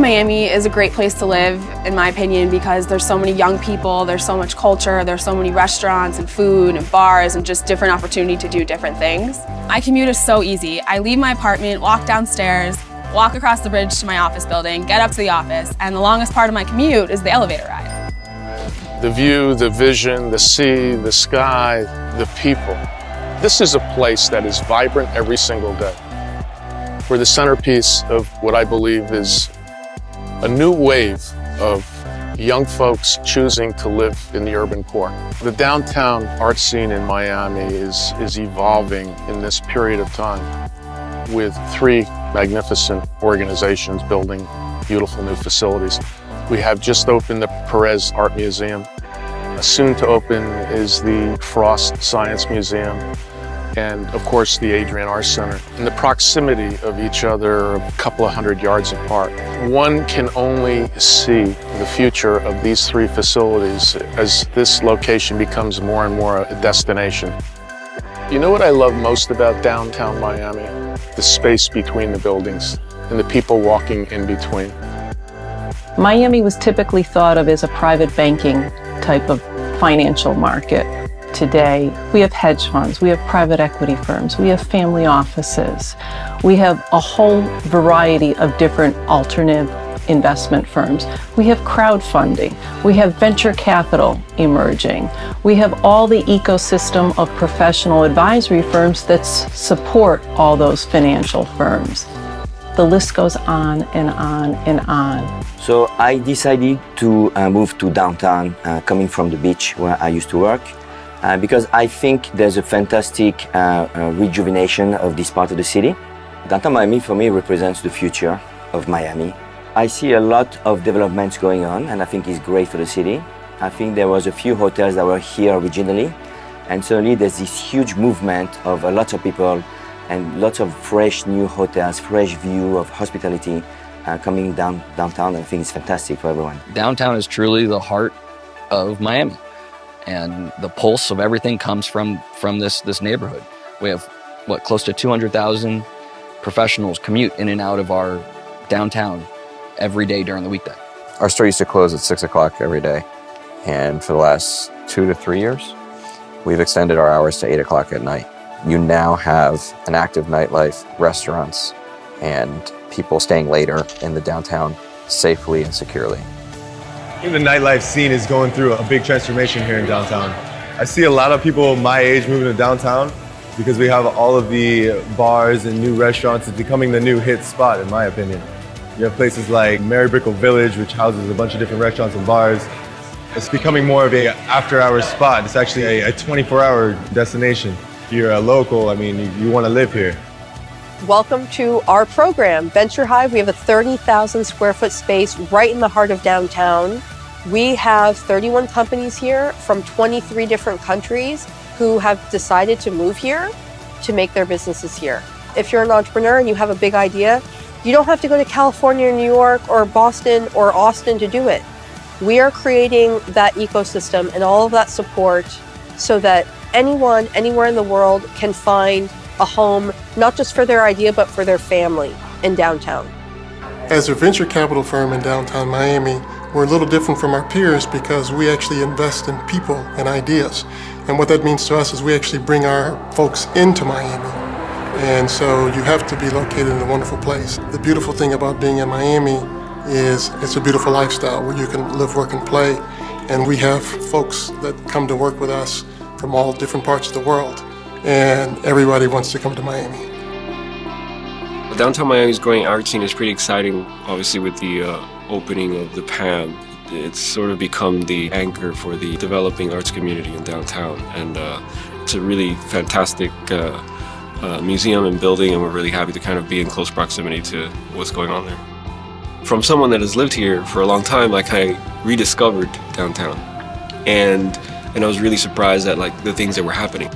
Miami is a great place to live, in my opinion, because there's so many young people, there's so much culture, there's so many restaurants and food and bars and just different opportunity to do different things. My commute is so easy. I leave my apartment, walk downstairs, walk across the bridge to my office building, get up to the office, and the longest part of my commute is the elevator ride. The view, the vision, the sea, the sky, the people. This is a place that is vibrant every single day. We're the centerpiece of what I believe is a new wave of young folks choosing to live in the urban core. The downtown art scene in Miami is evolving in this period of time with 3 magnificent organizations building beautiful new facilities. We have just opened the Perez Art Museum. Soon to open is the Frost Science Museum, and of course the Adrienne Art Center. In the proximity of each other, a couple of 100 yards apart, one can only see the future of these 3 facilities as this location becomes more and more a destination. You know what I love most about downtown Miami? The space between the buildings and the people walking in between. Miami was typically thought of as a private banking type of financial market. Today, we have hedge funds, we have private equity firms, we have family offices. We have a whole variety of different alternative investment firms. We have crowdfunding, we have venture capital emerging. We have all the ecosystem of professional advisory firms that support all those financial firms. The list goes on and on and on. So I decided to move to downtown, coming from the beach where I used to work. Because I think there's a fantastic rejuvenation of this part of the city. Downtown Miami for me represents the future of Miami. I see a lot of developments going on and I think it's great for the city. I think there was a few hotels that were here originally and suddenly there's this huge movement of lots of people and lots of fresh new hotels, fresh view of hospitality coming downtown. I think it's fantastic for everyone. Downtown is truly the heart of Miami. And the pulse of everything comes from this neighborhood. We have, close to 200,000 professionals commute in and out of our downtown every day during the weekday. Our store used to close at 6 o'clock every day. And for the last 2 to 3 years, we've extended our hours to 8 o'clock at night. You now have an active nightlife, restaurants, and people staying later in the downtown safely and securely. I think the nightlife scene is going through a big transformation here in downtown. I see a lot of people my age moving to downtown because we have all of the bars and new restaurants. It's becoming the new hit spot, in my opinion. You have places like Mary Brickell Village, which houses a bunch of different restaurants and bars. It's becoming more of an after-hours spot. It's actually a 24-hour destination. If you're a local, I mean, you want to live here. Welcome to our program, Venture Hive. We have a 30,000 square foot space right in the heart of downtown. We have 31 companies here from 23 different countries who have decided to move here to make their businesses here. If you're an entrepreneur and you have a big idea, you don't have to go to California or New York or Boston or Austin to do it. We are creating that ecosystem and all of that support so that anyone, anywhere in the world can find a home, not just for their idea, but for their family in downtown. As a venture capital firm in downtown Miami, we're a little different from our peers because we actually invest in people and ideas. And what that means to us is we actually bring our folks into Miami. And so you have to be located in a wonderful place. The beautiful thing about being in Miami is it's a beautiful lifestyle where you can live, work, and play. And we have folks that come to work with us from all different parts of the world. And everybody wants to come to Miami. Downtown Miami's growing art scene is pretty exciting, obviously with the opening of the PAM. It's sort of become the anchor for the developing arts community in downtown. And it's a really fantastic museum and building, and we're really happy to kind of be in close proximity to what's going on there. From someone that has lived here for a long time, like I rediscovered downtown. And I was really surprised at the things that were happening.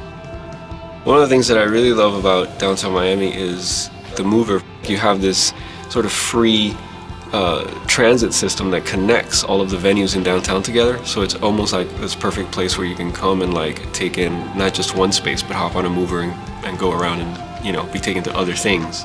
One of the things that I really love about downtown Miami is the mover. You have this sort of free transit system that connects all of the venues in downtown together. So it's almost like this perfect place where you can come and take in not just one space, but hop on a mover and go around and, be taken to other things.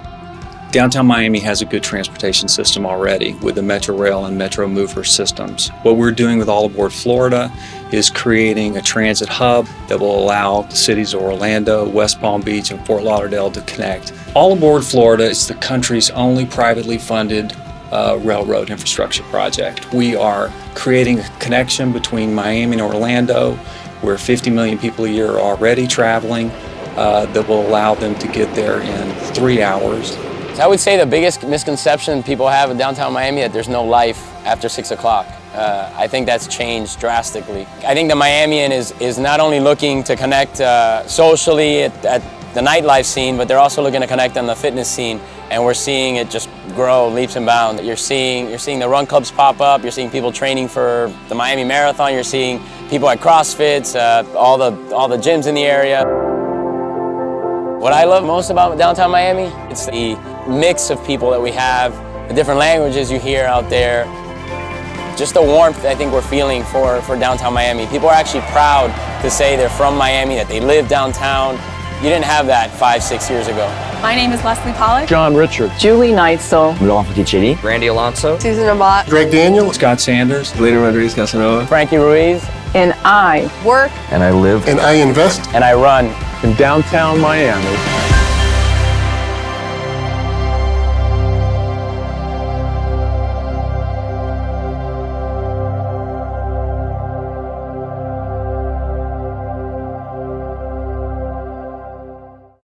Downtown Miami has a good transportation system already with the Metro Rail and Metro Mover systems. What we're doing with All Aboard Florida is creating a transit hub that will allow the cities of Orlando, West Palm Beach, and Fort Lauderdale to connect. All Aboard Florida is the country's only privately funded railroad infrastructure project. We are creating a connection between Miami and Orlando, where 50 million people a year are already traveling, that will allow them to get there in 3 hours. I would say the biggest misconception people have of downtown Miami that there's no life after 6 o'clock. I think that's changed drastically. I think the Miamian is not only looking to connect socially at the nightlife scene, but they're also looking to connect on the fitness scene. And we're seeing it just grow leaps and bounds. You're seeing the run clubs pop up. You're seeing people training for the Miami Marathon. You're seeing people at CrossFits, all the gyms in the area. What I love most about downtown Miami, it's the mix of people that we have, the different languages you hear out there, just the warmth I think we're feeling for downtown Miami. People are actually proud to say they're from Miami, that they live downtown. You didn't have that 5-6 years ago. My name is Leslie Pollack. John Richard. Julie Neitzel. Laurent Botticelli. Randy Alonso. Susan Amat. Greg Daniel. Scott Sanders. Later Rodriguez Casanova. Frankie Ruiz. And I Work. And I live And I invest. And I run. In downtown Miami.